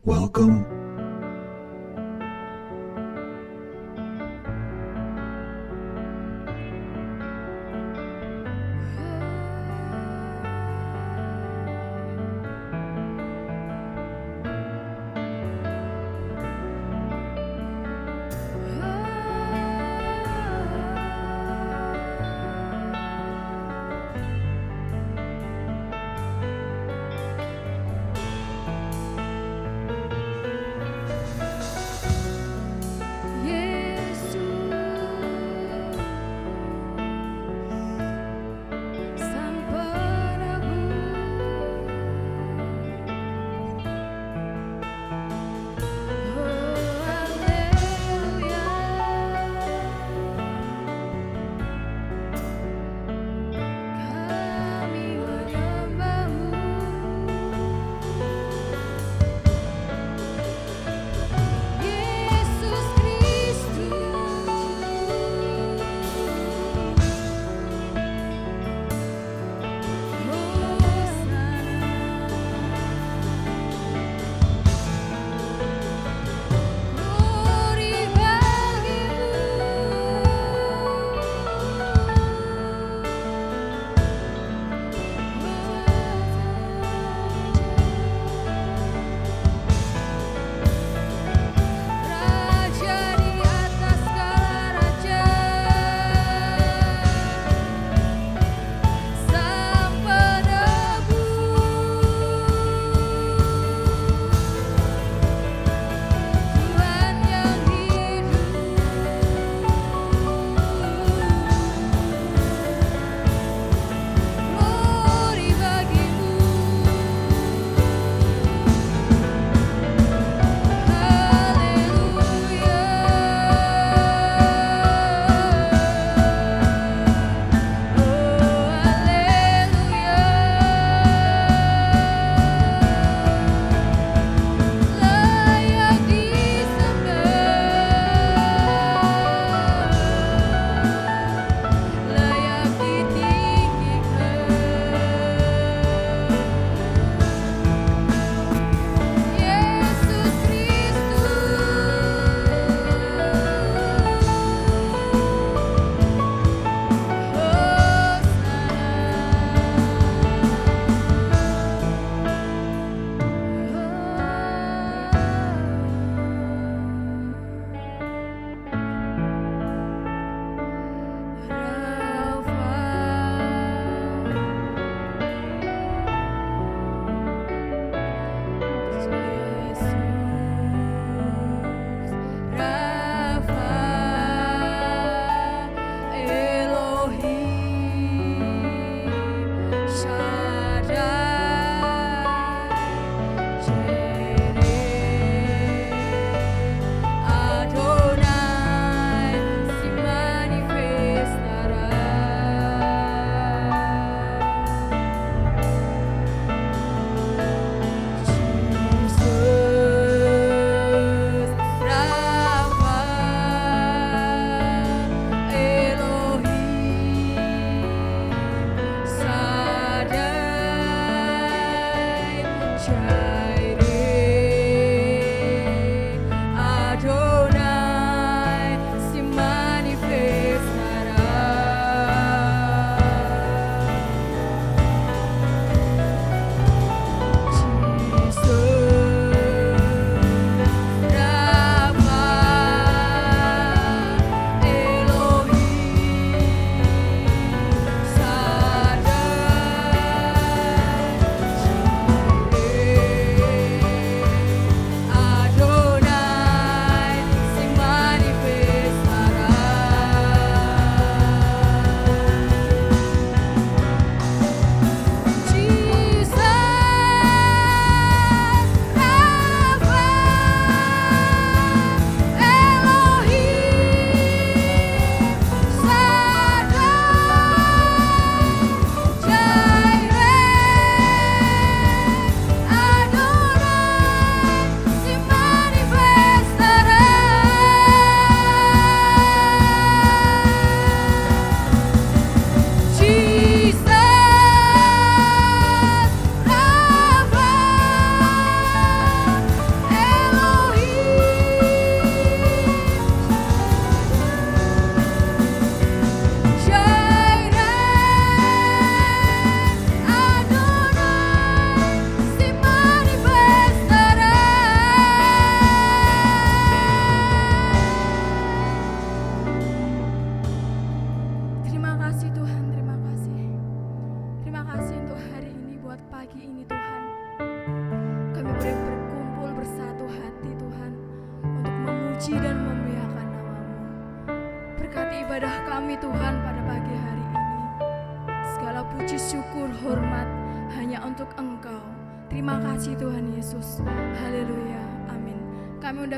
Welcome.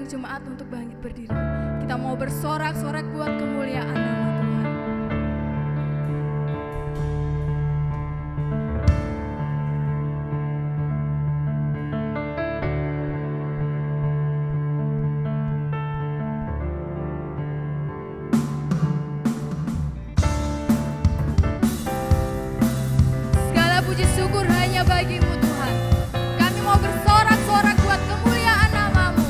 Jemaat untuk bangkit berdiri. Kita mau bersorak-sorak buat kemuliaan nama Tuhan. Segala puji syukur hanya bagimu Tuhan. Kami mau bersorak-sorak buat kemuliaan nama-Mu.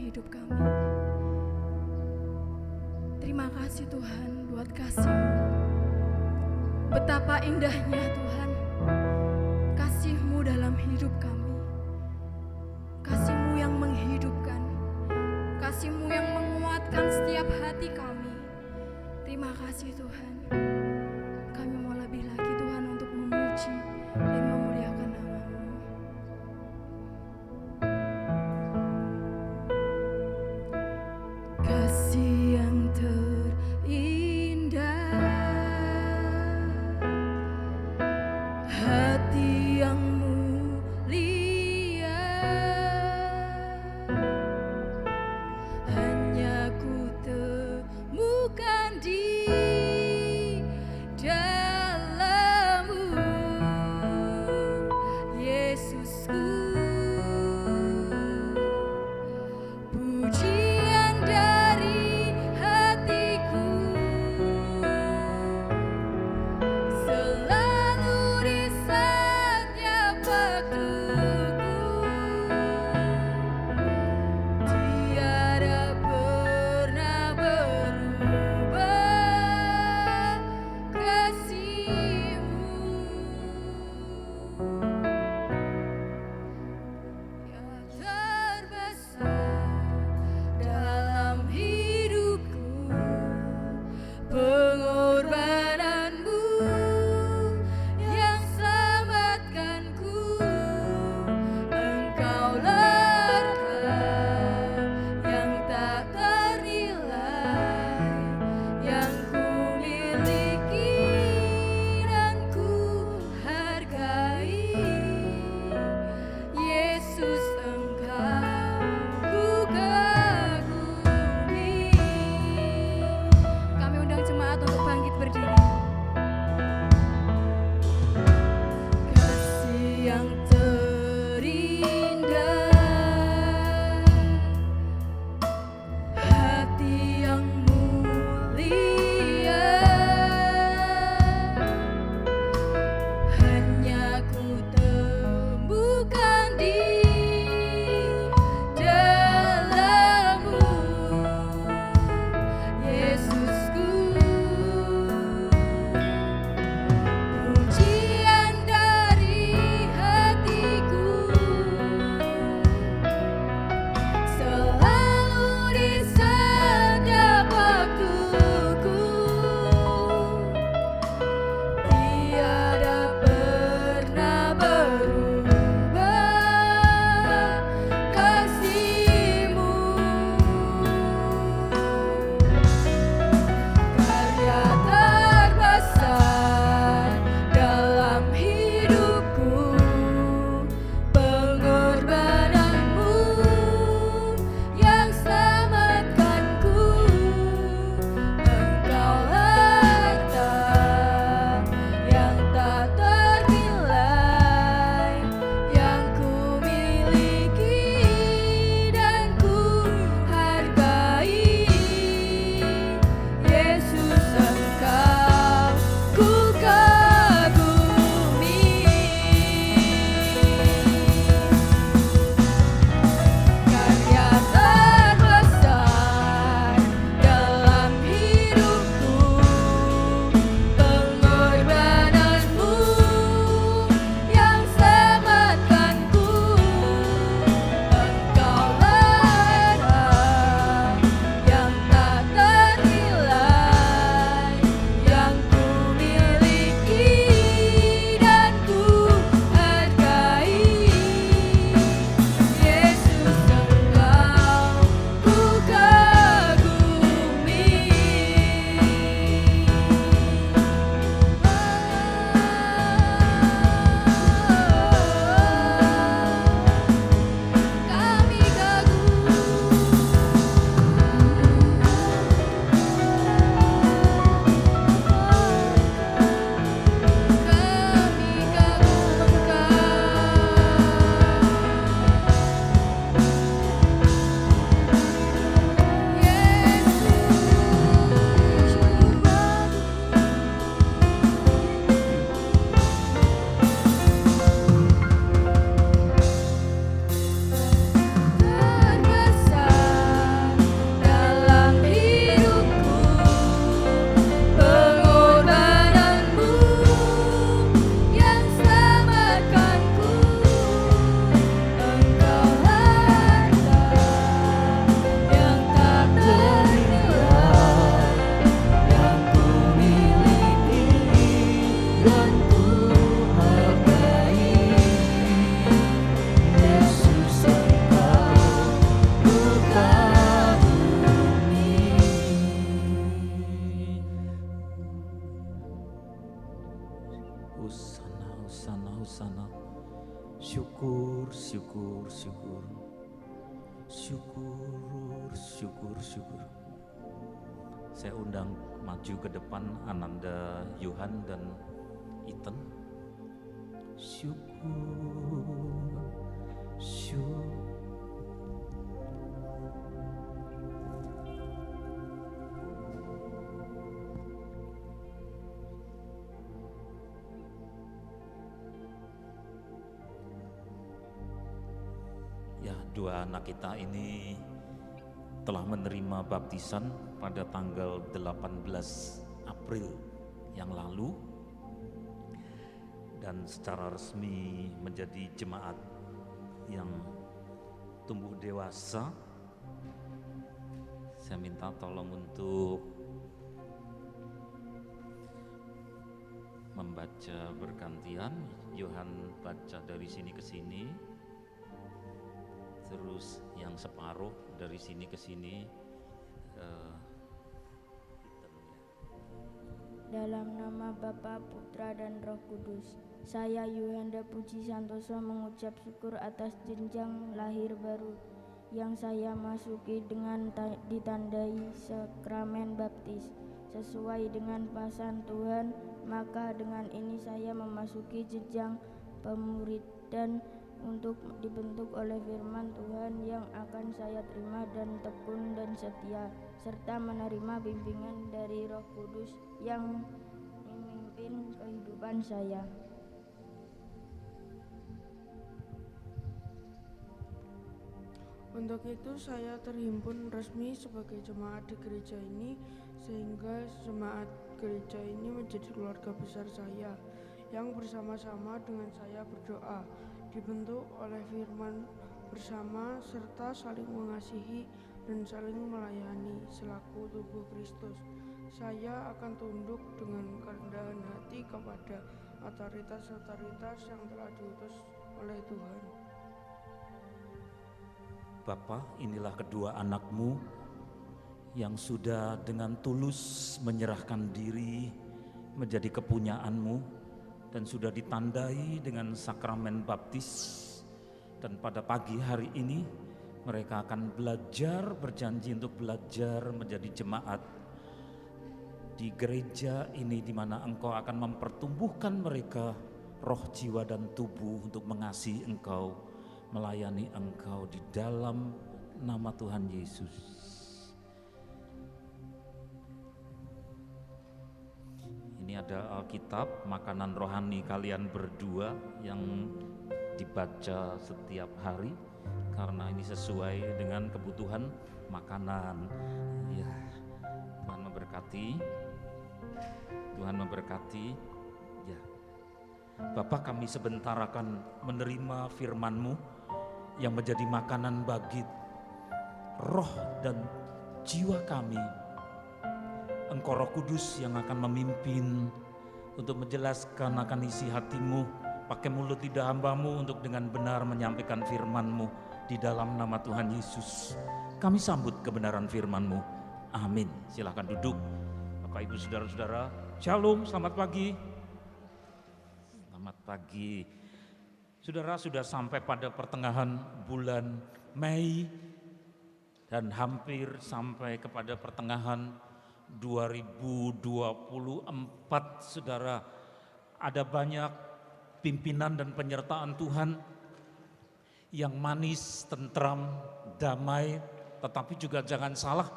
hidup kami. Terima kasih Tuhan buat kasih-Mu. Betapa indahnya Tuhan kasih-Mu dalam hidup kami. Kasih-Mu yang menghidupkan, kasih-Mu yang menguatkan setiap hati kami. Terima kasih Tuhan. Kami mau lebih lagi Tuhan untuk memuji dan memuliakan nama-Mu. Kasih yang terindah, hati yang mulia, hanya ku temukan di syukur. Syukur, syukur, syukur. Saya undang maju ke depan Ananda, Yohan, dan Ethan. Syukur, syukur. Ya, dua anak kita ini telah menerima baptisan pada tanggal 18 April yang lalu dan secara resmi menjadi jemaat yang tumbuh dewasa. Saya minta tolong untuk membaca bergantian. Yohan baca dari sini ke sini, terus yang separuh dari sini ke sini. Dalam nama Bapa, Putra, dan Roh Kudus, saya Yuhanda Puji Santoso mengucap syukur atas jenjang lahir baru yang saya masuki dengan ditandai sakramen baptis. Sesuai dengan pasan Tuhan, maka dengan ini saya memasuki jenjang pemuridan untuk dibentuk oleh firman Tuhan yang akan saya terima dan tekun dan setia, serta menerima bimbingan dari Roh Kudus yang memimpin kehidupan saya. Untuk itu saya terhimpun resmi sebagai jemaat di gereja ini, sehingga jemaat gereja ini menjadi keluarga besar saya yang bersama-sama dengan saya berdoa, dibentuk oleh firman bersama serta saling mengasihi dan saling melayani selaku tubuh Kristus. Saya akan tunduk dengan kerendahan hati kepada otoritas-otoritas yang telah diutus oleh Tuhan. Bapa, inilah kedua anakmu yang sudah dengan tulus menyerahkan diri menjadi kepunyaanmu dan sudah ditandai dengan sakramen baptis. Dan pada pagi hari ini mereka akan belajar, berjanji untuk belajar menjadi jemaat di gereja ini, di mana Engkau akan mempertumbuhkan mereka roh, jiwa, dan tubuh untuk mengasihi Engkau, melayani Engkau di dalam nama Tuhan Yesus. Ini ada Alkitab, makanan rohani kalian berdua yang dibaca setiap hari karena ini sesuai dengan kebutuhan makanan. Ya, Tuhan memberkati. Tuhan memberkati. Ya. Bapak, kami sebentar akan menerima firman-Mu yang menjadi makanan bagi roh dan jiwa kami. Engkau Roh Kudus yang akan memimpin untuk menjelaskan akan isi hati-Mu, pakai mulut lidah hamba-Mu untuk dengan benar menyampaikan firman-Mu di dalam nama Tuhan Yesus. Kami sambut kebenaran firman-Mu. Amin. Silakan duduk. Bapak, Ibu, Saudara-saudara, Shalom, selamat pagi. Selamat pagi. Saudara, sudah sampai pada pertengahan bulan Mei dan hampir sampai kepada pertengahan 2024. Saudara, ada banyak pimpinan dan penyertaan Tuhan yang manis, tentram, damai, tetapi juga jangan salah,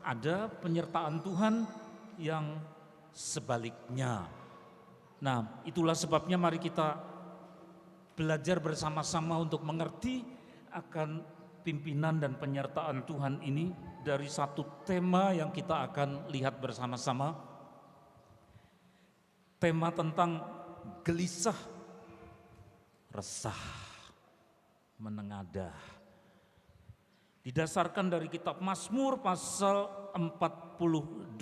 ada penyertaan Tuhan yang sebaliknya. Nah, itulah sebabnya mari kita belajar bersama-sama untuk mengerti akan pimpinan dan penyertaan Tuhan ini dari satu tema yang kita akan lihat bersama-sama. Tema tentang gelisah, resah, menengadah. Didasarkan dari kitab Mazmur pasal 42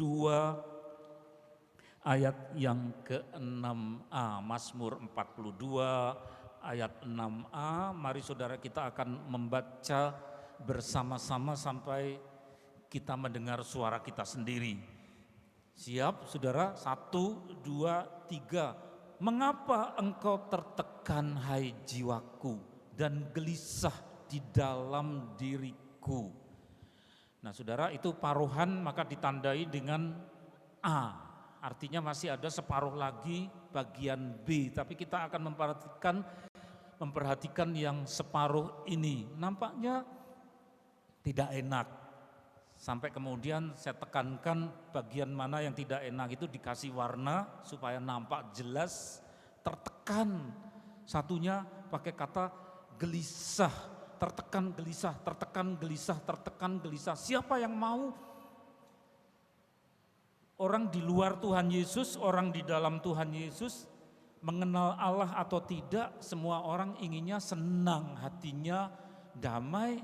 ayat yang ke-6a. Mazmur 42 ayat 6a. Mari saudara, kita akan membaca bersama-sama sampai kita mendengar suara kita sendiri. Siap saudara? 1, 2, 3. Mengapa engkau tertekan hai jiwaku dan gelisah di di dalam diriku. Nah saudara, itu paruhan maka ditandai dengan A, artinya masih ada separuh lagi bagian B, tapi kita akan memperhatikan yang separuh ini. Nampaknya tidak enak, sampai kemudian saya tekankan bagian mana yang tidak enak itu dikasih warna supaya nampak jelas, tertekan. Satunya pakai kata gelisah, tertekan gelisah, tertekan gelisah, tertekan gelisah. Siapa yang mau? Orang di luar Tuhan Yesus, orang di dalam Tuhan Yesus, mengenal Allah atau tidak, semua orang inginnya senang, hatinya damai,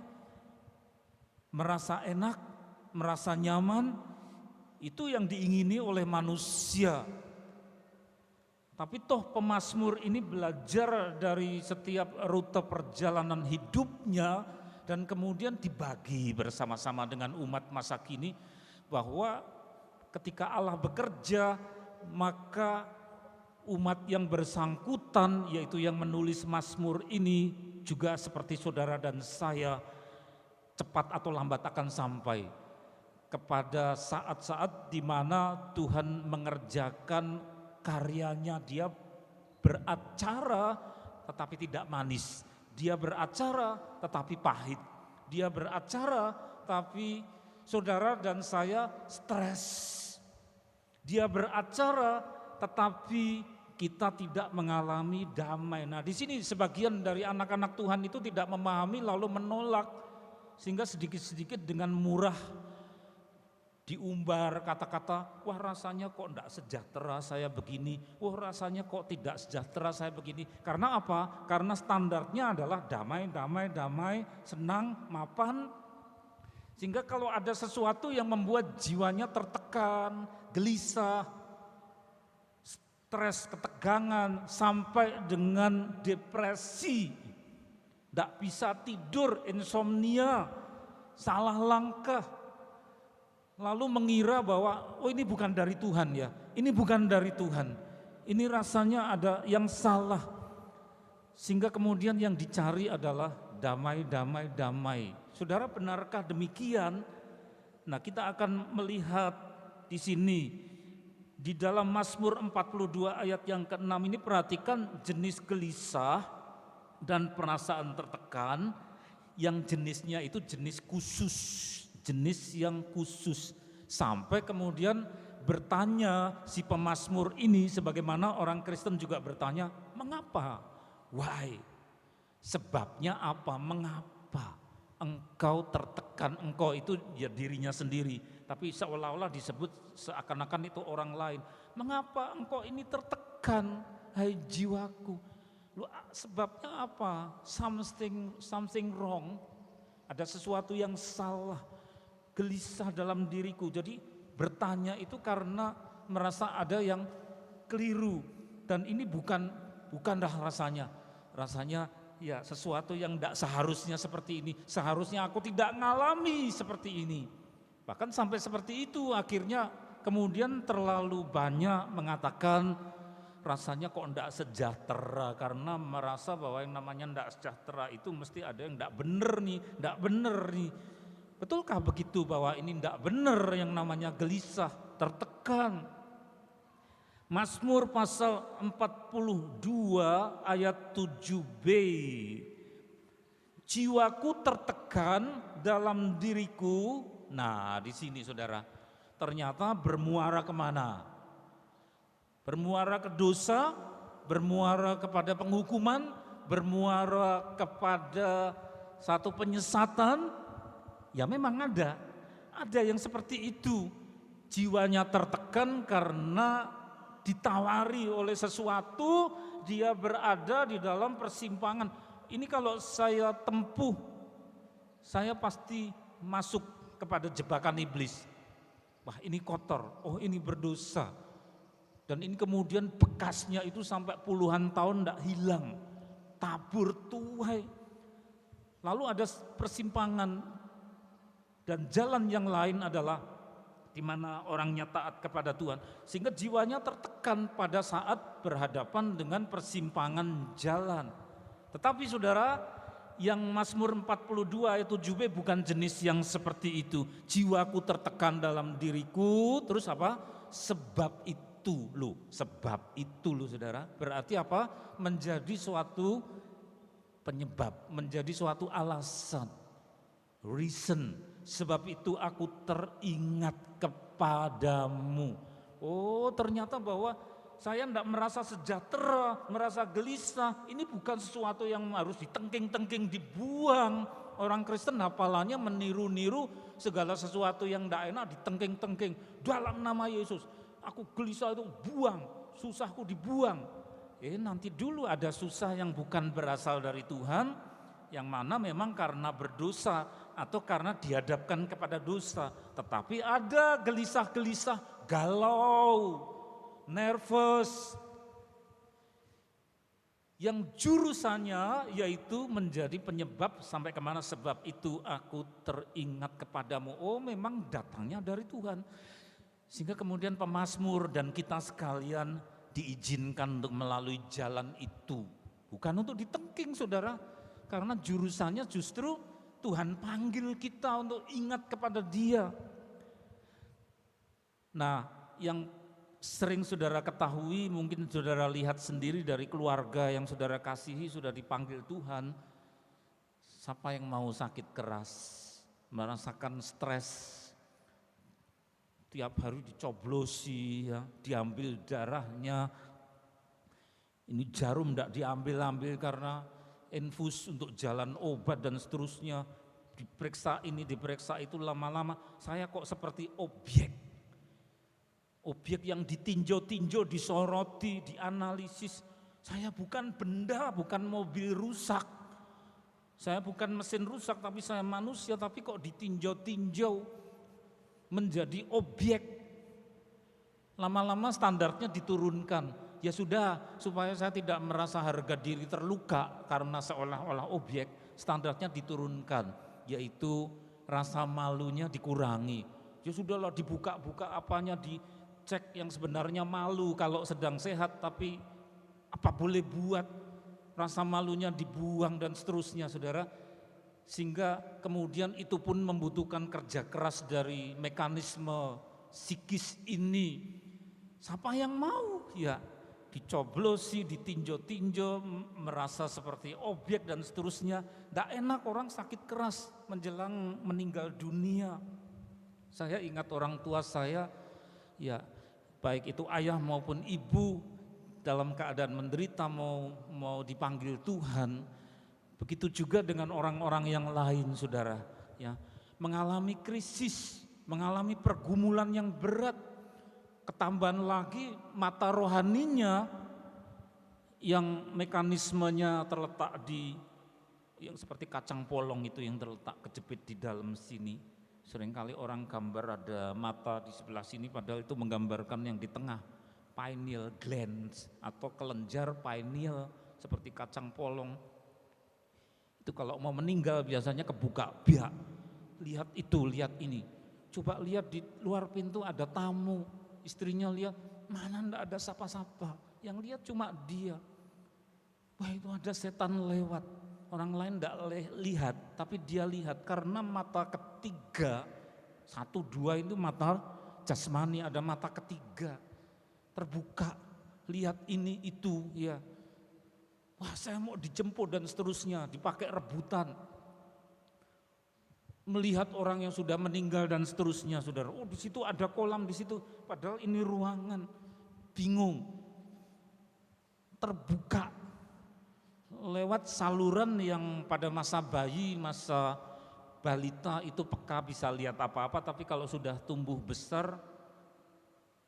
merasa enak, merasa nyaman. Itu yang diingini oleh manusia. Tapi toh pemazmur ini belajar dari setiap rute perjalanan hidupnya dan kemudian dibagi bersama-sama dengan umat masa kini bahwa ketika Allah bekerja maka umat yang bersangkutan yaitu yang menulis mazmur ini juga seperti saudara dan saya cepat atau lambat akan sampai kepada saat-saat di mana Tuhan mengerjakan karyanya. Dia beracara tetapi tidak manis, dia beracara tetapi pahit, dia beracara tapi saudara dan saya stres, dia beracara tetapi kita tidak mengalami damai. Nah di sini sebagian dari anak-anak Tuhan itu tidak memahami lalu menolak, sehingga sedikit-sedikit dengan murah diumbar kata-kata, wah rasanya kok tidak sejahtera saya begini, wah rasanya kok tidak sejahtera saya begini. Karena apa? Karena standarnya adalah damai, damai, damai, senang, mapan. Sehingga kalau ada sesuatu yang membuat jiwanya tertekan, gelisah, stres, ketegangan, sampai dengan depresi, tidak bisa tidur, insomnia, salah langkah, lalu mengira bahwa oh ini bukan dari Tuhan ya, ini bukan dari Tuhan, ini rasanya ada yang salah. Sehingga kemudian yang dicari adalah damai, damai, damai. Saudara, benarkah demikian? Nah kita akan melihat di sini, di dalam Mazmur 42 ayat yang ke-6 ini, perhatikan jenis gelisah dan perasaan tertekan yang jenisnya itu jenis khusus. Jenis yang khusus, sampai kemudian bertanya si pemazmur ini, sebagaimana orang Kristen juga bertanya, mengapa? Why? Sebabnya apa? Mengapa engkau tertekan? Engkau itu ya dirinya sendiri, tapi seolah-olah disebut seakan-akan itu orang lain. Mengapa engkau ini tertekan, hai jiwaku? Sebabnya apa? Something wrong. Ada sesuatu yang salah. Gelisah dalam diriku. Jadi bertanya itu karena merasa ada yang keliru, dan ini bukanlah rasanya ya sesuatu yang tidak seharusnya seperti ini. Seharusnya aku tidak mengalami seperti ini. Bahkan sampai seperti itu akhirnya kemudian terlalu banyak mengatakan rasanya kok tidak sejahtera, karena merasa bahwa yang namanya tidak sejahtera itu mesti ada yang tidak benar nih. Betulkah begitu bahwa ini tidak benar yang namanya gelisah, tertekan? Mazmur pasal 42 ayat 7b. Jiwaku tertekan dalam diriku. Nah di sini saudara, ternyata bermuara kemana? Bermuara ke dosa, bermuara kepada penghukuman, bermuara kepada satu penyesatan. Ya memang ada yang seperti itu, jiwanya tertekan karena ditawari oleh sesuatu, dia berada di dalam persimpangan. Ini kalau saya tempuh, saya pasti masuk kepada jebakan iblis. Wah ini kotor, oh ini berdosa. Dan ini kemudian bekasnya itu sampai puluhan tahun tidak hilang, tabur tuai. Lalu ada persimpangan. Dan jalan yang lain adalah di mana orangnya taat kepada Tuhan, sehingga jiwanya tertekan pada saat berhadapan dengan persimpangan jalan. Tetapi saudara, Yang Mazmur 42 ayat 7b bukan jenis yang seperti itu. Jiwaku tertekan dalam diriku, terus apa? Sebab itu loh saudara. Berarti apa? Menjadi suatu penyebab, menjadi suatu alasan. Reason, sebab itu aku teringat kepadamu. Oh, ternyata bahwa saya tidak merasa sejahtera, merasa gelisah. Ini bukan sesuatu yang harus ditengking-tengking, dibuang. Orang Kristen hafalannya meniru-niru segala sesuatu yang tidak enak ditengking-tengking. Dalam nama Yesus, aku gelisah itu buang, susahku dibuang. Nanti dulu ada susah yang bukan berasal dari Tuhan, yang mana memang karena berdosa atau karena dihadapkan kepada dosa. Tetapi ada gelisah-gelisah, galau, nervous, yang jurusannya yaitu menjadi penyebab sampai kemana, sebab itu aku teringat kepadamu. Oh, memang datangnya dari Tuhan. Sehingga kemudian pemazmur dan kita sekalian diizinkan untuk melalui jalan itu. Bukan untuk ditengking saudara, karena jurusannya justru Tuhan panggil kita untuk ingat kepada Dia. Nah, yang sering saudara ketahui, mungkin saudara lihat sendiri dari keluarga yang saudara kasihi sudah dipanggil Tuhan. Siapa yang mau sakit keras, merasakan stres, tiap hari dicoblosi, ya, diambil darahnya, ini jarum tidak diambil-ambil karena infus untuk jalan obat dan seterusnya, diperiksa ini, diperiksa itu, lama-lama saya kok seperti objek yang ditinjau-tinjau, disoroti, dianalisis. Saya bukan benda, bukan mobil rusak. Saya bukan mesin rusak, tapi saya manusia, tapi kok ditinjau-tinjau, menjadi objek. Lama-lama standarnya diturunkan. Ya sudah, supaya saya tidak merasa harga diri terluka karena seolah-olah objek, standarnya diturunkan, yaitu rasa malunya dikurangi. Ya sudahlah, dibuka-buka apanya, dicek yang sebenarnya malu kalau sedang sehat, tapi apa boleh buat, rasa malunya dibuang dan seterusnya saudara. Sehingga kemudian itu pun membutuhkan kerja keras dari mekanisme psikis ini. Siapa yang mau? Ya dicoblosi, ditinjau-tinjau, merasa seperti objek dan seterusnya. Tidak enak, orang sakit keras menjelang meninggal dunia. Saya ingat orang tua saya, ya baik itu ayah maupun ibu, dalam keadaan menderita mau dipanggil Tuhan. Begitu juga dengan orang-orang yang lain saudara, ya mengalami krisis, mengalami pergumulan yang berat. Ketambahan lagi mata rohaninya yang mekanismenya terletak di yang seperti kacang polong itu yang terletak kejepit di dalam sini. Seringkali orang gambar ada mata di sebelah sini, padahal itu menggambarkan yang di tengah, pineal glands atau kelenjar pineal seperti kacang polong. Itu kalau mau meninggal biasanya kebuka biak. Lihat itu, lihat ini. Coba lihat di luar pintu ada tamu. Istrinya lihat, mana enggak ada sapa-sapa, yang lihat cuma dia. Wah itu ada setan lewat, orang lain enggak lihat, tapi dia lihat karena mata ketiga, 1, 2 itu mata jasmani, ada mata ketiga, terbuka, lihat ini itu ya. Wah saya mau dijemput dan seterusnya, dipakai rebutan. Melihat orang yang sudah meninggal dan seterusnya saudara, oh di situ ada kolam di situ, padahal ini ruangan, bingung, terbuka lewat saluran yang pada masa bayi, masa balita itu peka bisa lihat apa-apa, tapi kalau sudah tumbuh besar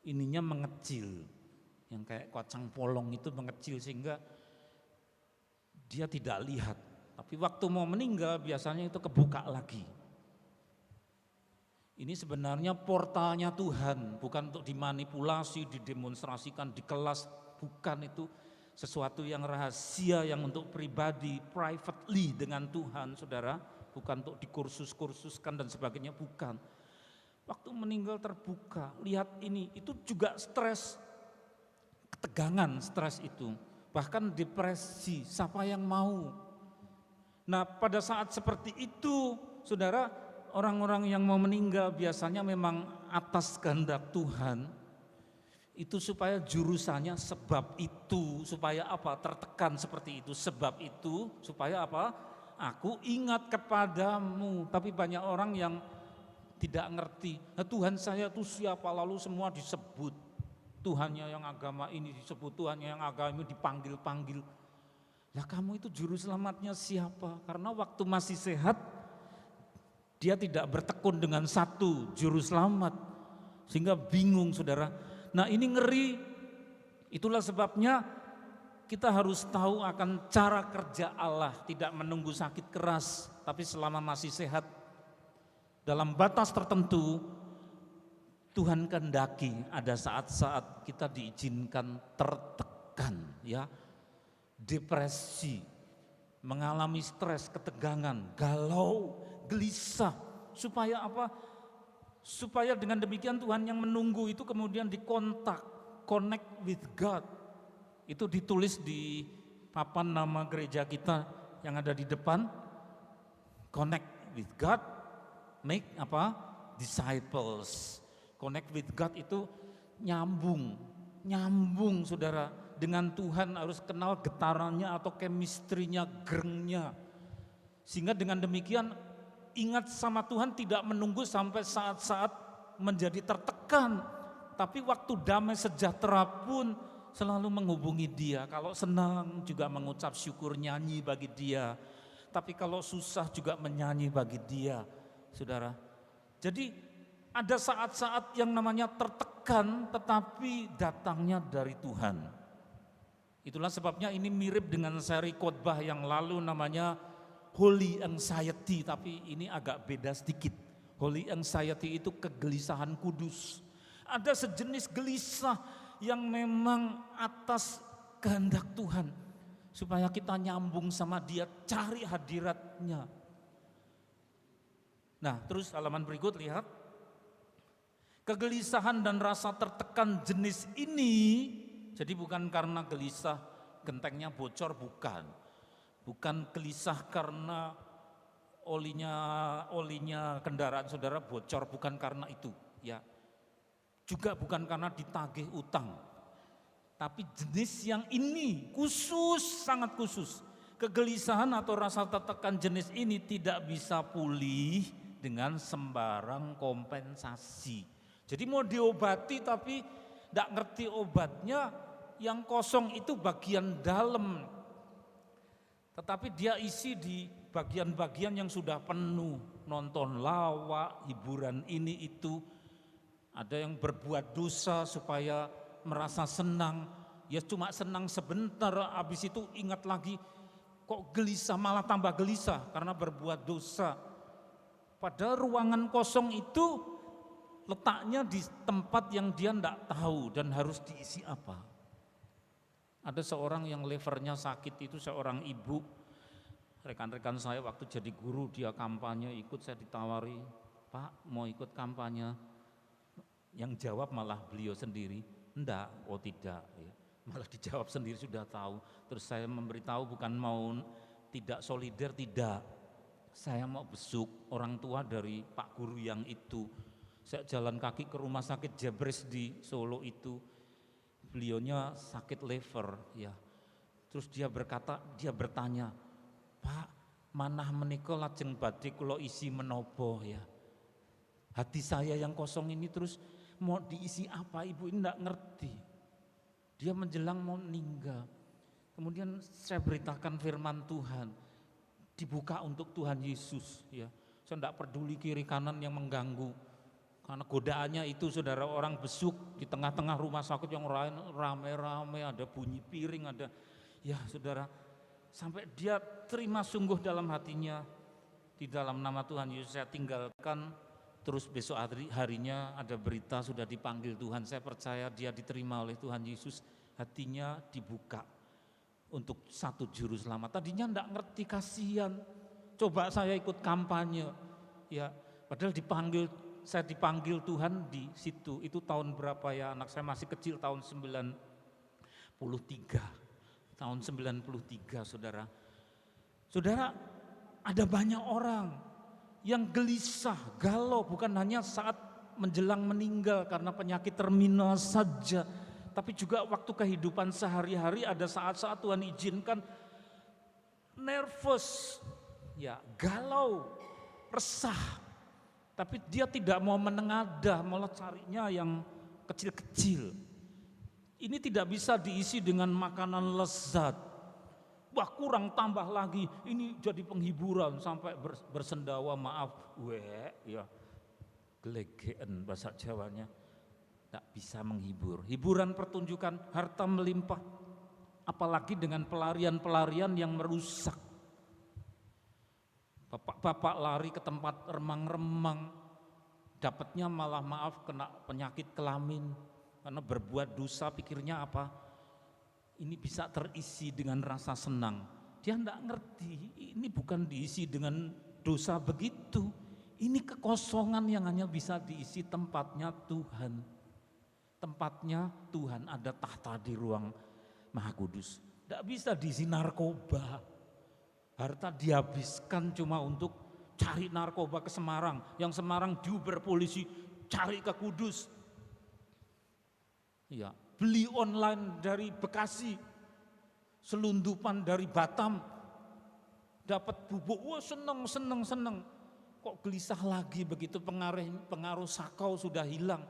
ininya mengecil, yang kayak kacang polong itu mengecil sehingga dia tidak lihat, tapi waktu mau meninggal biasanya itu kebuka lagi. Ini sebenarnya portalnya Tuhan, bukan untuk dimanipulasi, didemonstrasikan di kelas, bukan, itu sesuatu yang rahasia yang untuk pribadi, privately dengan Tuhan saudara, bukan untuk dikursus-kursuskan dan sebagainya, bukan. Waktu meninggal terbuka, lihat ini, itu juga stres, ketegangan stres itu, bahkan depresi, siapa yang mau? Nah, pada saat seperti itu, saudara, orang-orang yang mau meninggal biasanya memang atas kehendak Tuhan, itu supaya jurusannya sebab itu, supaya apa? Tertekan seperti itu, sebab itu, supaya apa? Aku ingat kepadamu. Tapi banyak orang yang tidak ngerti, nah, Tuhan saya itu siapa, lalu semua disebut. Tuhannya yang agama ini disebut, Tuhannya yang agama ini dipanggil-panggil. Lah kamu itu juru selamatnya siapa? Karena waktu masih sehat, dia tidak bertekun dengan satu juru selamat, sehingga bingung, saudara. Nah, ini ngeri. Itulah sebabnya kita harus tahu akan cara kerja Allah, tidak menunggu sakit keras, tapi selama masih sehat, dalam batas tertentu, Tuhan kehendaki ada saat-saat kita diizinkan tertekan, ya, depresi, mengalami stres, ketegangan, galau, gelisah, supaya apa? Supaya dengan demikian Tuhan yang menunggu itu kemudian dikontak, connect with God. Itu ditulis di papan nama gereja kita yang ada di depan. Connect with God, make apa? Disciples. Connect with God itu nyambung, saudara. Dengan Tuhan harus kenal getarannya atau chemistry-nya, gerengnya. Sehingga dengan demikian ingat sama Tuhan tidak menunggu sampai saat-saat menjadi tertekan, tapi waktu damai sejahtera pun selalu menghubungi Dia. Kalau senang juga mengucap syukur, nyanyi bagi Dia. Tapi kalau susah juga menyanyi bagi Dia, saudara. Jadi ada saat-saat yang namanya tertekan tetapi datangnya dari Tuhan. Itulah sebabnya ini mirip dengan seri khotbah yang lalu namanya Holy Anxiety, tapi ini agak beda sedikit. Holy Anxiety itu kegelisahan kudus. Ada sejenis gelisah yang memang atas kehendak Tuhan, supaya kita nyambung sama Dia, cari hadiratnya. Nah, terus halaman berikut lihat. Kegelisahan dan rasa tertekan jenis ini, jadi bukan karena gelisah gentengnya bocor, bukan. Bukan gelisah karena olinya kendaraan saudara bocor, bukan karena itu, ya. Juga bukan karena ditagih utang. Tapi jenis yang ini khusus, sangat khusus. Kegelisahan atau rasa tertekan jenis ini tidak bisa pulih dengan sembarang kompensasi. Jadi mau diobati tapi tidak ngerti obatnya, yang kosong itu bagian dalam. Tetapi dia isi di bagian-bagian yang sudah penuh, nonton lawak, hiburan ini itu. Ada yang berbuat dosa supaya merasa senang, ya cuma senang sebentar, habis itu ingat lagi, kok gelisah, malah tambah gelisah karena berbuat dosa. Padahal ruangan kosong itu letaknya di tempat yang dia tidak tahu dan harus diisi apa. Ada seorang yang levernya sakit, itu seorang ibu, rekan-rekan saya waktu jadi guru, dia kampanye ikut, saya ditawari, Pak mau ikut kampanye, yang jawab malah beliau sendiri, enggak, oh tidak, ya. Malah dijawab sendiri sudah tahu. Terus saya memberitahu bukan mau tidak solider, tidak, saya mau besuk orang tua dari Pak Guru yang itu. Saya jalan kaki ke rumah sakit Jebres di Solo itu, beliaunya sakit liver, ya. Terus dia bertanya, Pak, manah menika lajeng badhe kula isi menopo, ya. Hati saya yang kosong ini terus mau diisi apa, ibu ini enggak ngerti. Dia menjelang mau meninggal. Kemudian saya beritakan firman Tuhan, dibuka untuk Tuhan Yesus, ya. Saya enggak peduli kiri kanan yang mengganggu. Karena godaannya itu saudara, orang besuk di tengah-tengah rumah sakit yang rame-rame, ada bunyi piring, ada, ya saudara, sampai dia terima sungguh dalam hatinya, di dalam nama Tuhan Yesus saya tinggalkan. Terus besok harinya ada berita sudah dipanggil Tuhan. Saya percaya dia diterima oleh Tuhan Yesus, hatinya dibuka untuk satu juru selamat. Tadinya enggak ngerti, kasihan, coba saya ikut kampanye, ya padahal saya dipanggil Tuhan di situ. Itu tahun berapa ya, anak saya masih kecil, tahun 93, saudara. Saudara, Ada banyak orang yang gelisah, galau bukan hanya saat menjelang meninggal karena penyakit terminal saja, tapi juga waktu kehidupan sehari-hari ada saat-saat Tuhan izinkan nervous, ya galau, resah. Tapi dia tidak mau menengadah, malah carinya yang kecil-kecil. Ini tidak bisa diisi dengan makanan lezat. Wah kurang tambah lagi, ini jadi penghiburan sampai bersendawa maaf. Ya gelegeen bahasa Jawanya. Tak bisa menghibur. Hiburan pertunjukan harta melimpah. Apalagi dengan pelarian-pelarian yang merusak. Bapak-bapak lari ke tempat remang-remang. Dapatnya malah maaf kena penyakit kelamin. Karena berbuat dosa pikirnya apa? Ini bisa terisi dengan rasa senang. Dia enggak ngerti, ini bukan diisi dengan dosa begitu. Ini kekosongan yang hanya bisa diisi tempatnya Tuhan. Tempatnya Tuhan, ada tahta di ruang Maha Kudus. Enggak bisa diisi narkoba. Harta dihabiskan cuma untuk cari narkoba ke Semarang. Yang Semarang diuber polisi, cari ke Kudus. Ya, beli online dari Bekasi, selundupan dari Batam, dapat bubuk, wah seneng. Kok gelisah lagi begitu pengaruh sakau sudah hilang.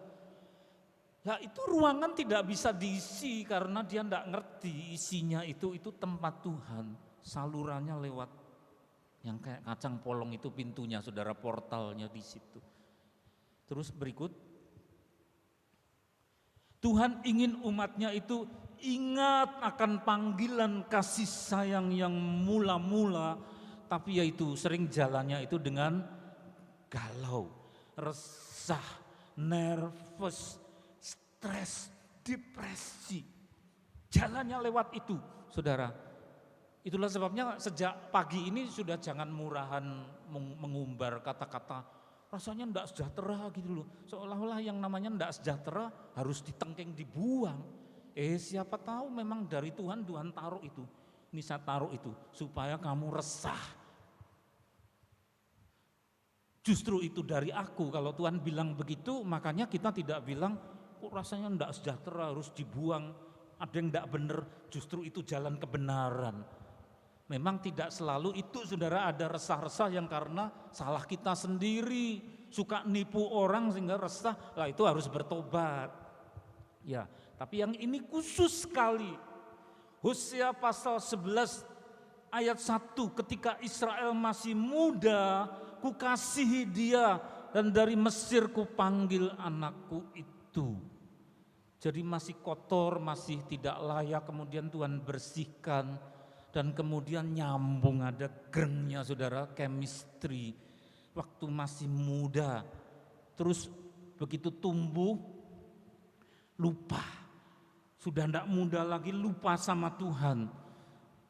Nah itu ruangan tidak bisa diisi karena dia tidak ngerti isinya itu tempat Tuhan, salurannya lewat yang kayak kacang polong itu pintunya, saudara, portalnya di situ. Terus berikut. Tuhan ingin umatnya itu ingat akan panggilan kasih sayang yang mula-mula, tapi yaitu sering jalannya itu dengan galau, resah, nervous, stres, depresi. Jalannya lewat itu, saudara. Itulah sebabnya sejak pagi ini sudah jangan murahan mengumbar kata-kata rasanya enggak sejahtera gitu loh. Seolah-olah yang namanya enggak sejahtera harus ditengking, dibuang. Siapa tahu memang dari Tuhan taruh itu. Ini saya taruh itu supaya kamu resah. Justru itu dari aku. Kalau Tuhan bilang begitu, makanya kita tidak bilang kok rasanya enggak sejahtera harus dibuang. Ada yang enggak benar, justru itu jalan kebenaran. Memang tidak selalu itu, saudara, ada resah-resah yang karena salah kita sendiri, suka nipu orang sehingga resah, lah itu harus bertobat. Ya, tapi yang ini khusus sekali. Hosea pasal 11 ayat 1, ketika Israel masih muda, kukasihi dia dan dari Mesir kupanggil anakku itu. Jadi masih kotor, masih tidak layak, kemudian Tuhan bersihkan. Dan kemudian nyambung, ada gerengnya, saudara, chemistry. Waktu masih muda, terus begitu tumbuh, lupa. Sudah tidak muda lagi, lupa sama Tuhan.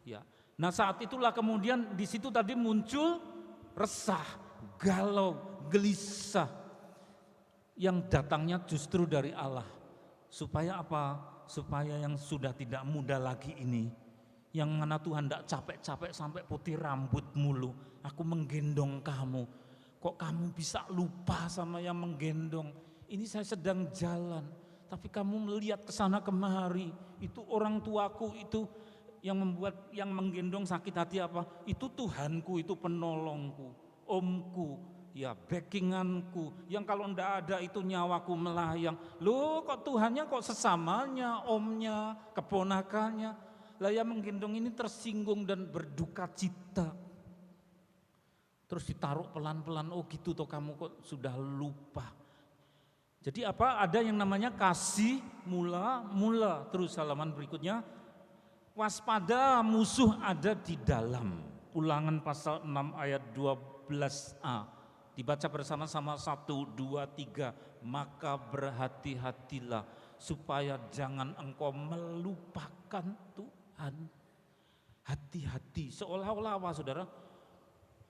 Ya. Nah saat itulah kemudian di situ tadi muncul resah, galau, gelisah. Yang datangnya justru dari Allah. Supaya apa? Supaya yang sudah tidak muda lagi ini, yang mana Tuhan tidak capek-capek sampai putih rambut mulu, aku menggendong kamu. Kok kamu bisa lupa sama yang menggendong? Ini saya sedang jalan, tapi kamu melihat ke sana kemari. Itu orang tuaku itu yang membuat, yang menggendong sakit hati apa? Itu Tuhanku, itu penolongku, omku, ya backinganku. Yang kalau ndak ada itu nyawaku melayang. Loh kok Tuhannya kok sesamanya, omnya, keponakannya. Lah yang menggendong ini tersinggung dan berduka cita. Terus ditaruh pelan-pelan, oh gitu toh kamu kok sudah lupa. Jadi apa? Ada yang namanya kasih mula-mula. Terus halaman berikutnya, waspada musuh ada di dalam. Ulangan pasal 6 ayat 12a. Dibaca bersama-sama 1, 2, 3. Maka berhati-hatilah supaya jangan engkau melupakan Tuhan. Hati-hati, seolah-olah apa, saudara?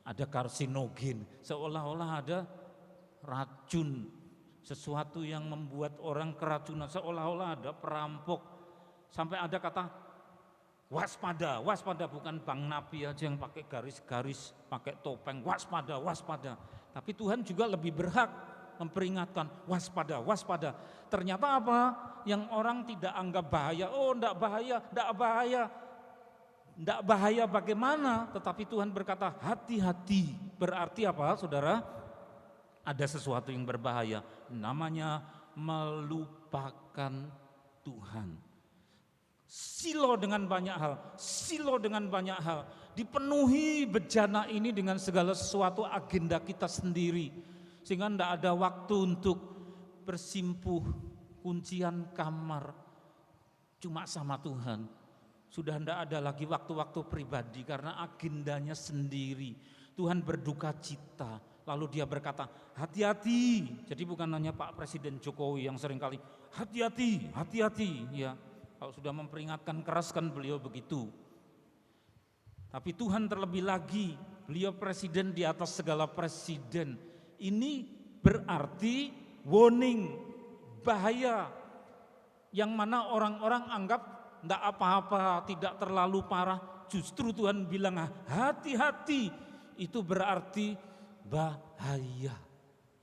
Ada karsinogen, seolah-olah ada racun, sesuatu yang membuat orang keracunan, seolah-olah ada perampok. Sampai ada kata waspada, waspada, bukan Bang Nabi aja yang pakai garis-garis, pakai topeng, waspada, waspada. Tapi Tuhan juga lebih berhak memperingatkan, waspada, waspada. Ternyata apa? Yang orang tidak anggap bahaya, oh enggak bahaya, enggak bahaya. Enggak bahaya bagaimana? Tetapi Tuhan berkata, hati-hati. Berarti apa, saudara? Ada sesuatu yang berbahaya, namanya melupakan Tuhan. Silo dengan banyak hal, silo dengan banyak hal. Dipenuhi bejana ini dengan segala sesuatu agenda kita sendiri. Sehingga tidak ada waktu untuk bersimpuh, kuncian kamar, cuma sama Tuhan. Sudah tidak ada lagi waktu-waktu pribadi karena agendanya sendiri. Tuhan berduka cita, lalu dia berkata, hati-hati. Jadi bukan hanya Pak Presiden Jokowi yang seringkali, hati-hati, hati-hati. Ya, kalau sudah memperingatkan keras kan beliau begitu. Tapi Tuhan terlebih lagi, beliau presiden di atas segala presiden. Ini berarti warning, bahaya. Yang mana orang-orang anggap tidak apa-apa, tidak terlalu parah. Justru Tuhan bilang hati-hati, itu berarti bahaya.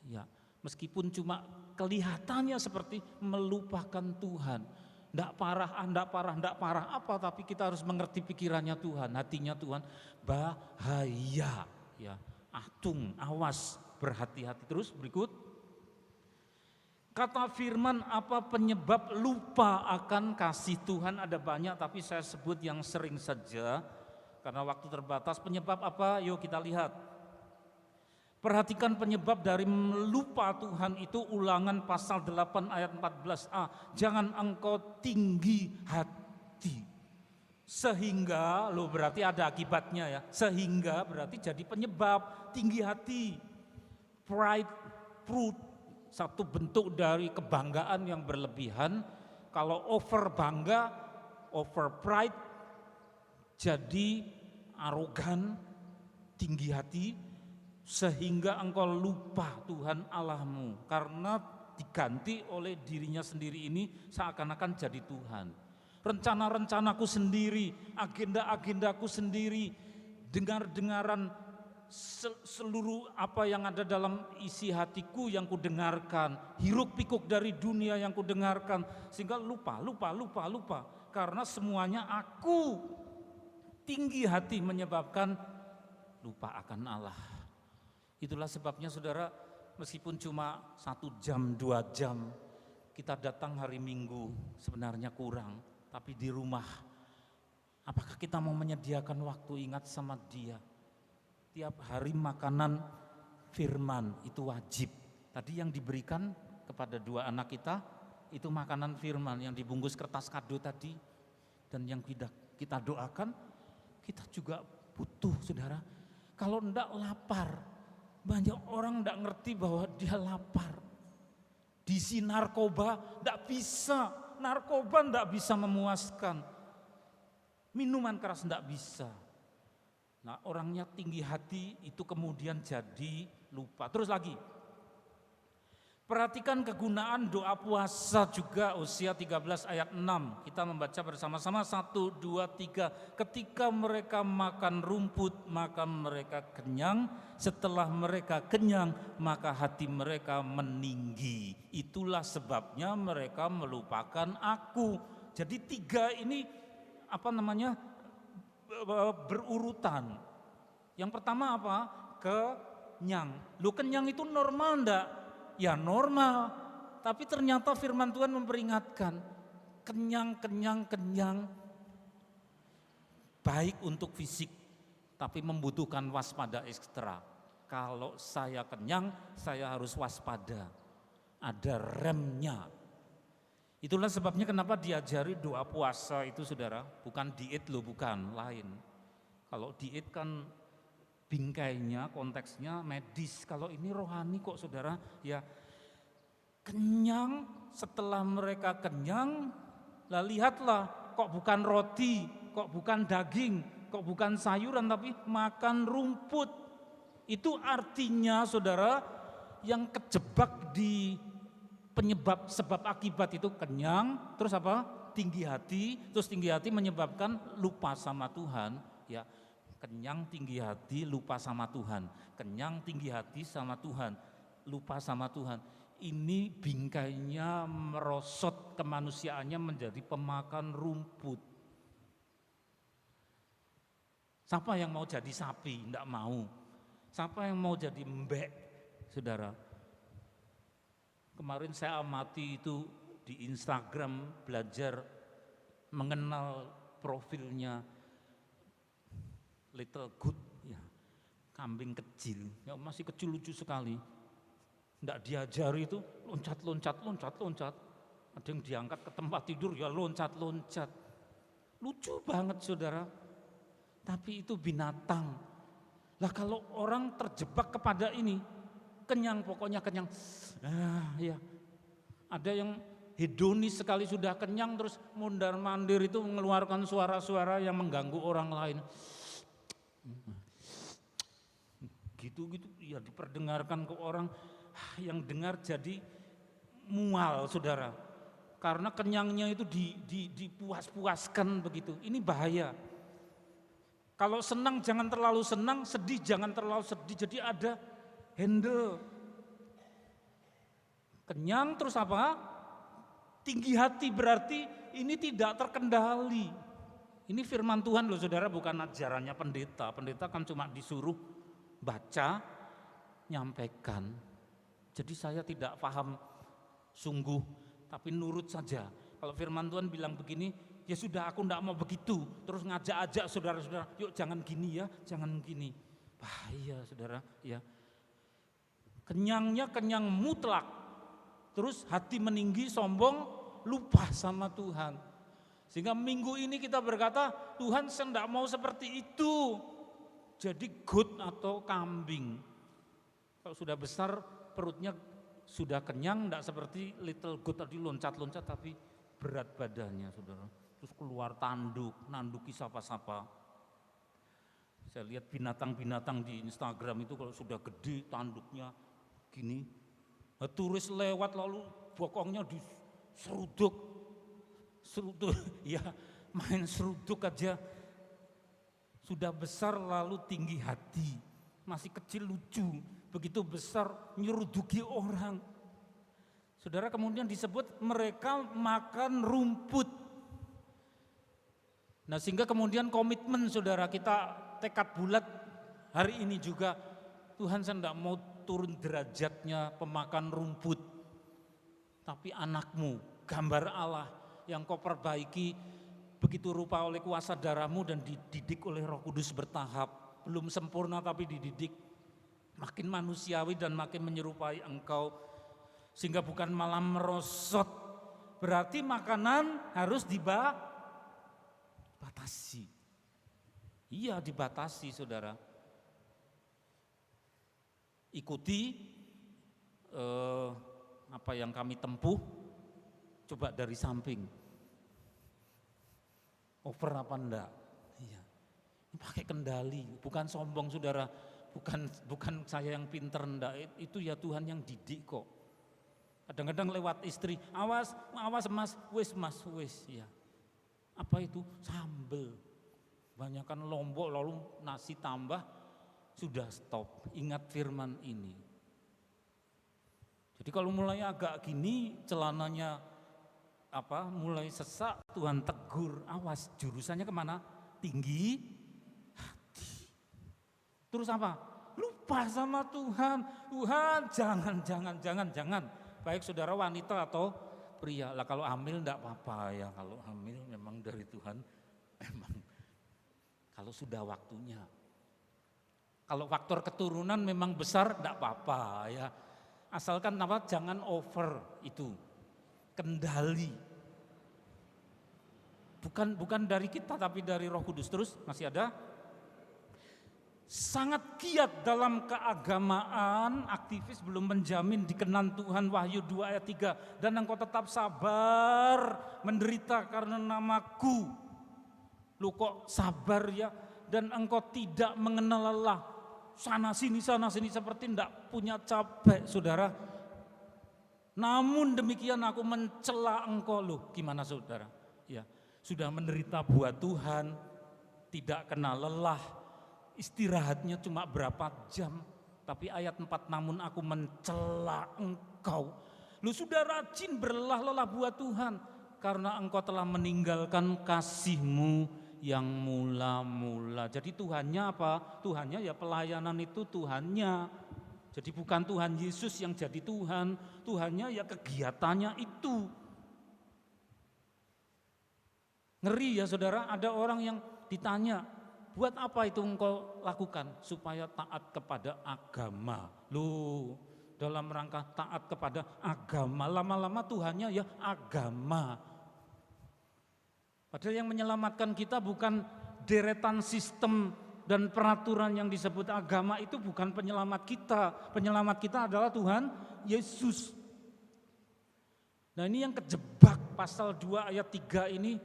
Ya, meskipun cuma kelihatannya seperti melupakan Tuhan. Tidak parah, tidak parah, tidak parah apa, tapi kita harus mengerti pikirannya Tuhan, hatinya Tuhan, bahaya. Ya, atung, awas, berhati-hati. Terus berikut, kata firman apa penyebab lupa akan kasih Tuhan? Ada banyak, tapi saya sebut yang sering saja karena waktu terbatas. Penyebab apa? Yuk kita lihat. Perhatikan penyebab dari melupa Tuhan itu Ulangan pasal 8 ayat 14a. Jangan engkau tinggi hati. Sehingga, lo berarti ada akibatnya ya. Sehingga berarti jadi penyebab tinggi hati. Pride, fruit, satu bentuk dari kebanggaan yang berlebihan. Kalau over bangga, over pride, jadi arogan, tinggi hati. Sehingga engkau lupa Tuhan Allahmu karena diganti oleh dirinya sendiri ini seakan-akan jadi Tuhan. Rencana-rencanaku sendiri, agenda-agendaku sendiri, dengar-dengaran seluruh apa yang ada dalam isi hatiku yang kudengarkan, hiruk pikuk dari dunia yang kudengarkan, sehingga lupa karena semuanya aku. Tinggi hati menyebabkan lupa akan Allah. Itulah sebabnya saudara, meskipun cuma 1 jam, 2 jam, kita datang hari Minggu sebenarnya kurang, tapi di rumah, apakah kita mau menyediakan waktu ingat sama Dia? Tiap hari makanan firman itu wajib. Tadi yang diberikan kepada 2 anak kita, itu makanan firman yang dibungkus kertas kado tadi. Dan yang kita doakan, kita juga butuh saudara. Kalau enggak lapar, banyak orang enggak ngerti bahwa dia lapar. Diisi narkoba enggak bisa, narkoba enggak bisa memuaskan. Minuman keras enggak bisa. Nah, orangnya tinggi hati itu kemudian jadi lupa. Terus lagi, perhatikan kegunaan doa puasa juga Hosea 13 ayat 6. Kita membaca bersama-sama 1, 2, 3. Ketika mereka makan rumput maka mereka kenyang. Setelah mereka kenyang maka hati mereka meninggi. Itulah sebabnya mereka melupakan aku. Jadi 3 ini berurutan. Yang pertama apa? Kenyang. Lu kenyang itu normal enggak? Ya normal, tapi ternyata firman Tuhan memperingatkan, kenyang, baik untuk fisik, tapi membutuhkan waspada ekstra. Kalau saya kenyang, saya harus waspada, ada remnya. Itulah sebabnya kenapa diajari doa puasa itu saudara, bukan diet loh, bukan, lain. Kalau diet kan bingkainya, konteksnya medis. Kalau ini rohani kok saudara, ya kenyang. Setelah mereka kenyang, lah lihatlah, kok bukan roti, kok bukan daging, kok bukan sayuran, tapi makan rumput. Itu artinya saudara, yang kejebak di penyebab sebab akibat itu kenyang, terus apa? Tinggi hati, terus tinggi hati menyebabkan lupa sama Tuhan, ya. Kenyang, tinggi hati, lupa sama Tuhan. Kenyang, tinggi hati sama Tuhan, lupa sama Tuhan. Ini bingkainya merosot kemanusiaannya menjadi pemakan rumput. Siapa yang mau jadi sapi? Enggak mau. Siapa yang mau jadi mbek, saudara? Kemarin saya amati itu di Instagram, belajar mengenal profilnya Little Good, ya, kambing kecil, ya, masih kecil lucu sekali. Nggak diajari itu loncat. Ada yang diangkat ke tempat tidur ya loncat. Lucu banget saudara. Tapi itu binatang. Lah kalau orang terjebak kepada ini, kenyang pokoknya kenyang. Ya. Ada yang hedonis sekali sudah kenyang terus mondar-mandir itu mengeluarkan suara-suara yang mengganggu orang lain. Gitu ya diperdengarkan ke orang, yang dengar jadi mual saudara, karena kenyangnya itu dipuas-puaskan begitu. Ini bahaya. Kalau senang jangan terlalu senang, sedih jangan terlalu sedih, jadi ada handle. Kenyang terus apa? Tinggi hati berarti ini tidak terkendali. Ini firman Tuhan loh saudara, bukan ajarannya pendeta. Pendeta kan cuma disuruh baca, nyampaikan. Jadi saya tidak paham sungguh, tapi nurut saja. Kalau firman Tuhan bilang begini, ya sudah aku tidak mau begitu. Terus ngajak-ajak saudara-saudara, yuk jangan gini ya, jangan gini. Bahaya saudara ya. Kenyangnya kenyang mutlak. Terus hati meninggi, sombong, lupa sama Tuhan. Sehingga minggu ini kita berkata, Tuhan saya tidak mau seperti itu. Jadi goat atau kambing. Kalau sudah besar perutnya sudah kenyang, tidak seperti little goat tadi loncat-loncat tapi berat badannya saudara. Terus keluar nanduki sapa-sapa. Saya lihat binatang-binatang di Instagram itu kalau sudah gede tanduknya gini. Turis lewat lalu bokongnya diseruduk. Ya main seruduk aja. Sudah besar lalu tinggi hati, masih kecil lucu, begitu besar nyeruduki orang. Saudara kemudian disebut mereka makan rumput. Nah sehingga kemudian komitmen saudara kita tekad bulat hari ini juga, Tuhan saya tidak mau turun derajatnya pemakan rumput, tapi anakmu, gambar Allah yang kau perbaiki begitu rupa oleh kuasa darahmu dan dididik oleh Roh Kudus bertahap, belum sempurna tapi dididik makin manusiawi dan makin menyerupai engkau, sehingga bukan malah merosot. Berarti makanan harus dibatasi. Iya dibatasi saudara. Ikuti apa yang kami tempuh, coba dari samping. Over apa enggak? Iya. Ini pakai kendali, bukan sombong saudara, bukan saya yang pinter enggak, itu ya Tuhan yang didik kok. Kadang-kadang lewat istri, awas mas, wis ya. Apa itu? Sambel. Banyakan lombok lalu nasi tambah, sudah stop. Ingat firman ini. Jadi kalau mulai agak gini celananya mulai sesak, Tuhan tegur, awas jurusannya kemana? Tinggi hati. Terus apa? Lupa sama Tuhan. Tuhan jangan. Baik saudara wanita atau pria. Lah kalau hamil enggak apa-apa ya. Kalau hamil memang dari Tuhan, memang kalau sudah waktunya. Kalau faktor keturunan memang besar enggak apa-apa ya. Asalkan jangan over itu. Kendali. Bukan dari kita tapi dari Roh Kudus. Terus masih ada. Sangat giat dalam keagamaan, aktivis belum menjamin dikenan Tuhan, Wahyu 2 ayat 3. Dan engkau tetap sabar menderita karena namaku. Lu kok sabar ya? Dan engkau tidak mengenal lelah. Sana sini seperti enggak punya capek saudara. Namun demikian aku mencela engkau. Loh, gimana saudara? Ya, sudah menderita buat Tuhan, tidak kenal lelah, istirahatnya cuma berapa jam. Tapi ayat 4, namun aku mencela engkau. Lu sudah rajin berlelah-lelah buat Tuhan, karena engkau telah meninggalkan kasih-Mu yang mula-mula. Jadi Tuhannya apa? Tuhannya ya pelayanan itu Tuhannya. Jadi bukan Tuhan Yesus yang jadi Tuhan, Tuhannya ya kegiatannya itu. Ngeri ya saudara, ada orang yang ditanya, buat apa itu engkau lakukan? Supaya taat kepada agama. Loh, dalam rangka taat kepada agama, lama-lama Tuhannya ya agama. Padahal yang menyelamatkan kita bukan deretan sistem dan peraturan yang disebut agama, itu bukan penyelamat kita. Penyelamat kita adalah Tuhan Yesus. Nah ini yang kejebak pasal 2 ayat 3 ini.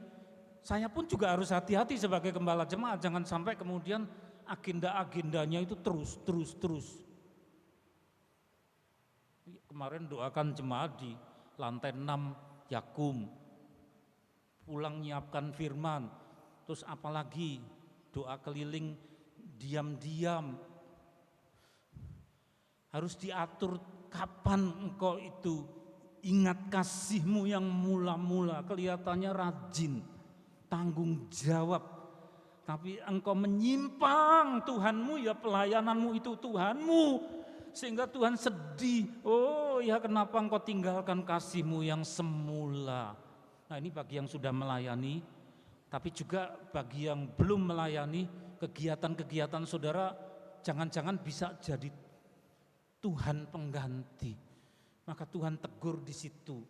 Saya pun juga harus hati-hati sebagai gembala jemaat. Jangan sampai kemudian agenda-agendanya itu terus. Kemarin doakan jemaat di lantai 6 Yakum. Pulang nyiapkan firman. Terus apalagi doa keliling diam-diam. Harus diatur kapan engkau itu ingat kasih-Mu yang mula-mula. Kelihatannya rajin, tanggung jawab. Tapi engkau menyimpang, Tuhan-Mu ya pelayanan-Mu itu Tuhan-Mu. Sehingga Tuhan sedih, oh ya kenapa engkau tinggalkan kasih-Mu yang semula. Nah ini bagi yang sudah melayani, tapi juga bagi yang belum melayani, kegiatan-kegiatan saudara jangan-jangan bisa jadi Tuhan pengganti. Maka Tuhan tegur di situ.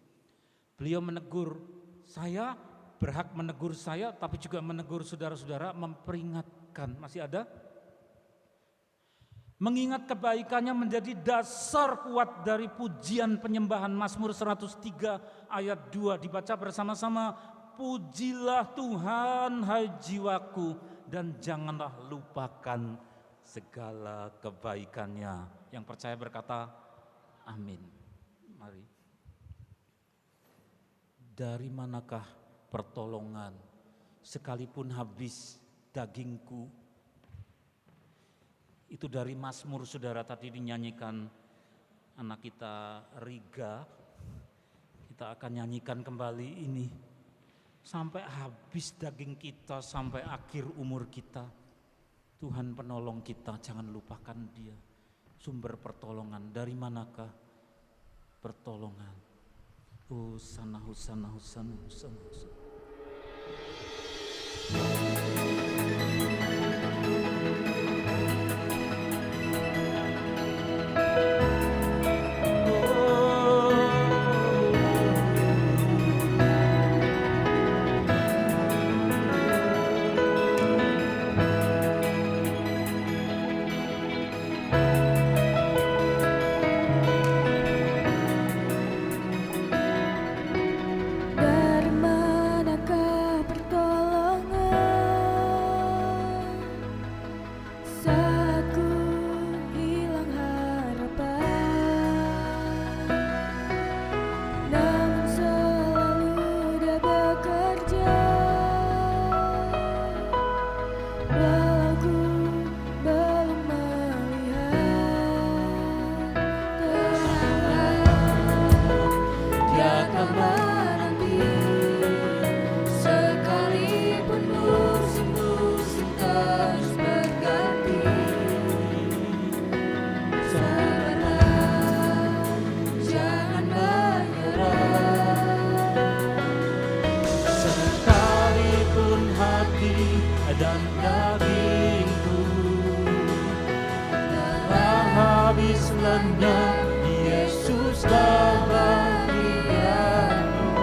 Beliau menegur saya, berhak menegur saya, tapi juga menegur saudara-saudara, memperingatkan. Masih ada? Mengingat kebaikannya menjadi dasar kuat dari pujian penyembahan. Mazmur 103 ayat 2 dibaca bersama-sama. Pujilah Tuhan hai jiwaku, dan janganlah lupakan segala kebaikannya. Yang percaya berkata amin. Mari. Dari manakah pertolongan sekalipun habis dagingku? Itu dari Mazmur saudara, tadi dinyanyikan anak kita Riga. Kita akan nyanyikan kembali ini. Sampai habis daging kita, sampai akhir umur kita. Tuhan penolong kita, jangan lupakan Dia. Sumber pertolongan, dari manakah pertolongan? Hosana, hosana, hosana, hosana, hosana. Yesus telah bagianmu.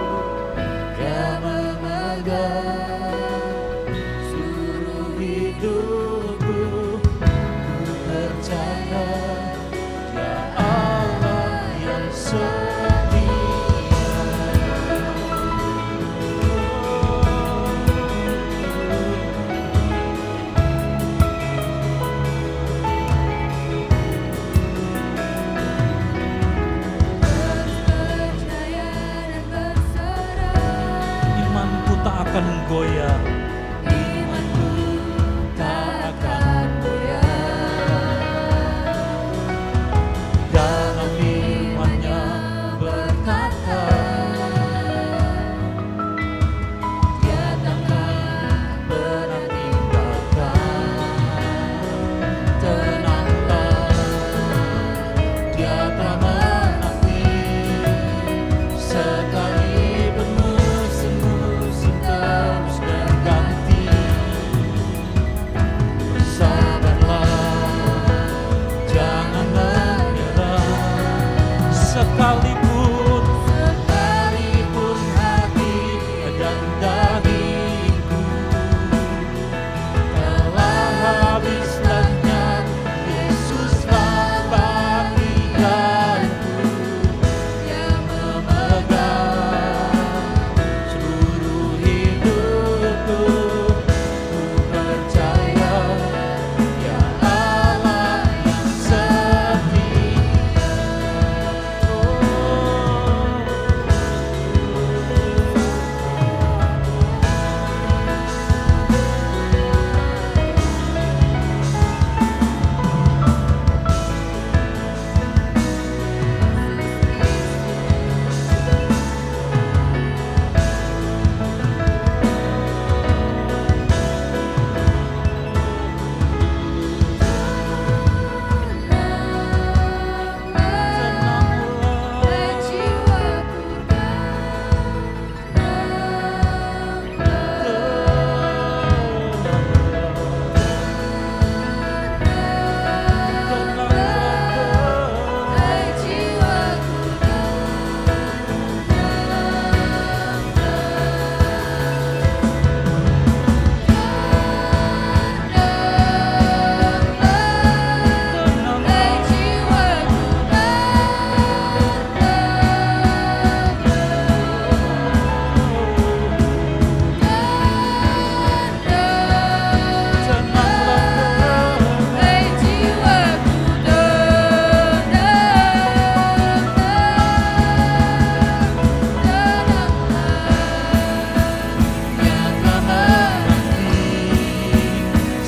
goyah, imanku tak akan goyah. Dalam imannya berkata, dia takkan pernah tinggalkan. Tenanglah, dia telah menanti, sekalipun musim-musim terus berganti. Bersabarlah, jangan menyerah, sekalipun hati dan dagingku telah habis lenyap, Yesuslah bagianku yang memegang seluruh hidupku. Ku percaya Dia Allah yang setia.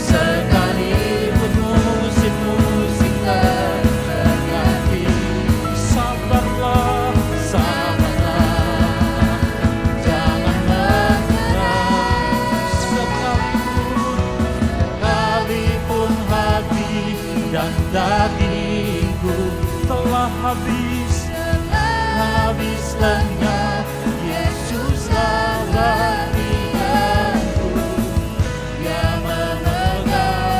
Sekalipun musim-musim terus berganti, sabarlah, jangan menyerah, sekalipun hati dan dagingku telah habis lenyap, Yesuslah bagianku yang memegang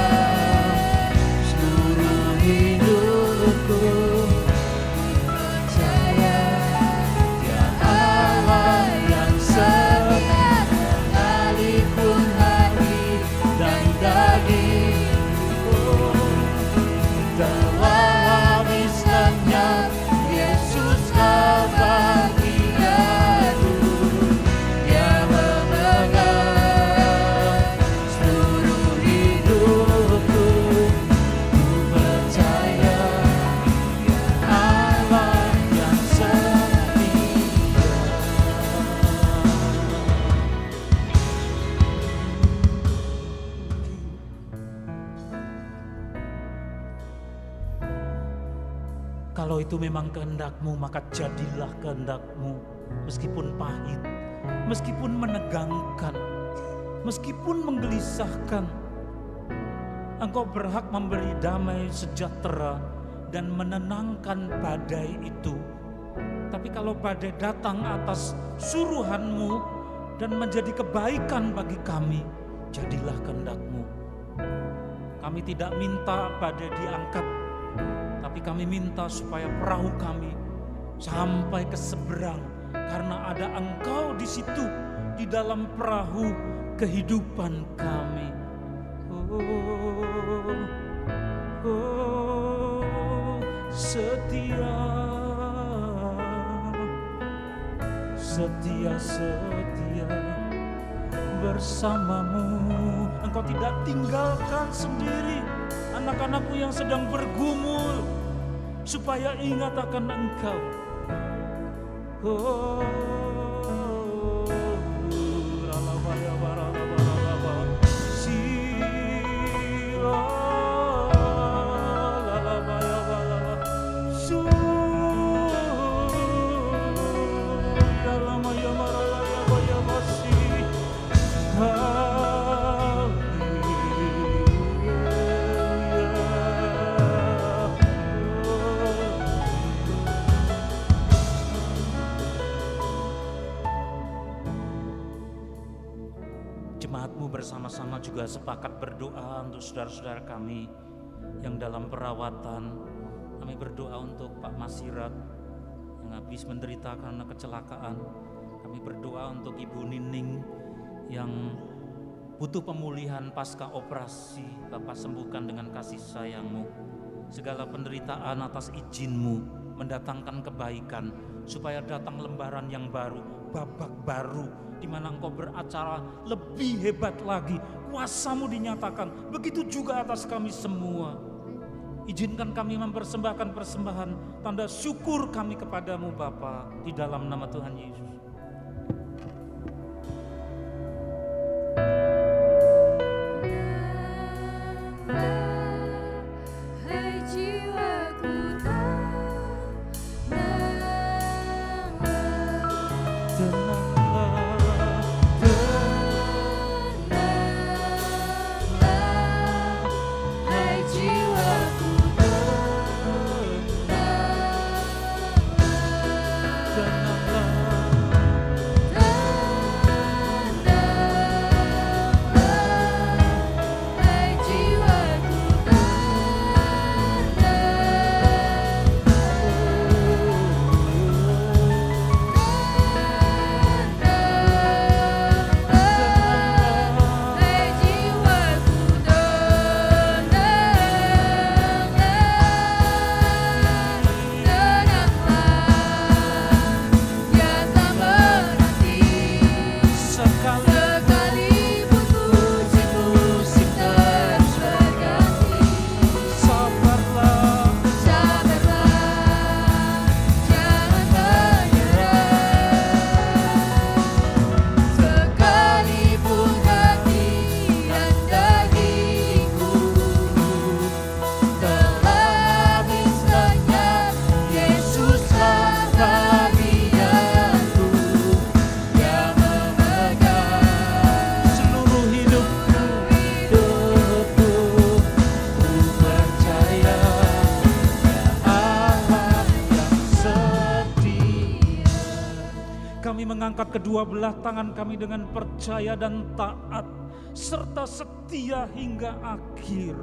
seluruh hidupku. Percaya Dia Allah yang setia, sekalipun hati dan dagingku telah habis lenyap, Yesuslah bagianku yang memegang seluruh hidupku. Ku percaya Dia Allah yang setia. Kalau itu memang kehendak-Mu, maka jadilah kehendak-Mu. Meskipun pahit, meskipun menegangkan, meskipun menggelisahkan, Engkau berhak memberi damai sejahtera dan menenangkan badai itu. Tapi kalau badai datang atas suruhan-Mu dan menjadi kebaikan bagi kami, jadilah kehendak-Mu. Kami tidak minta badai diangkat, tapi kami minta supaya perahu kami sampai ke seberang, karena ada Engkau di situ, di dalam perahu kehidupan kami. Setia, setia, setia bersamamu. Engkau tidak tinggalkan sendiri anak-anakmu yang sedang bergumul, supaya ingat akan Engkau. Oh, jemaatmu bersama-sama juga sepakat berdoa untuk saudara-saudara kami yang dalam perawatan. Kami berdoa untuk Pak Masirat yang habis menderita karena kecelakaan. Kami berdoa untuk Ibu Nining yang butuh pemulihan pasca operasi. Bapa, sembuhkan dengan kasih sayang-Mu segala penderitaan atas izin-Mu mendatangkan kebaikan, supaya datang lembaran yang baru, babak baru, di mana Engkau beracara lebih hebat lagi, kuasa-Mu dinyatakan. Begitu juga atas kami semua. Izinkan kami mempersembahkan persembahan tanda syukur kami kepadamu Bapa, di dalam nama Tuhan Yesus. Hai jiwaku mengangkat kedua belah tangan kami dengan percaya dan taat serta setia hingga akhir.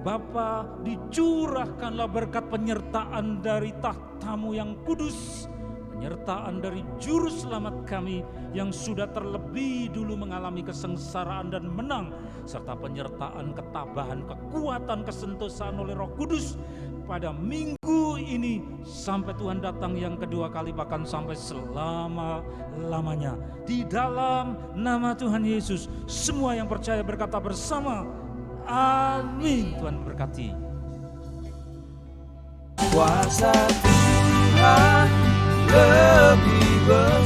Bapa, dicurahkanlah berkat penyertaan dari tahta-Mu yang kudus, penyertaan dari juru selamat kami yang sudah terlebih dulu mengalami kesengsaraan dan menang, serta penyertaan ketabahan, kekuatan, kesentosan oleh Roh Kudus pada minggu ini sampai Tuhan datang yang kedua kali, bahkan sampai selama-lamanya. Di dalam nama Tuhan Yesus, semua yang percaya berkata bersama, amin. Tuhan berkati. Kuasa Tuhan lebih besar.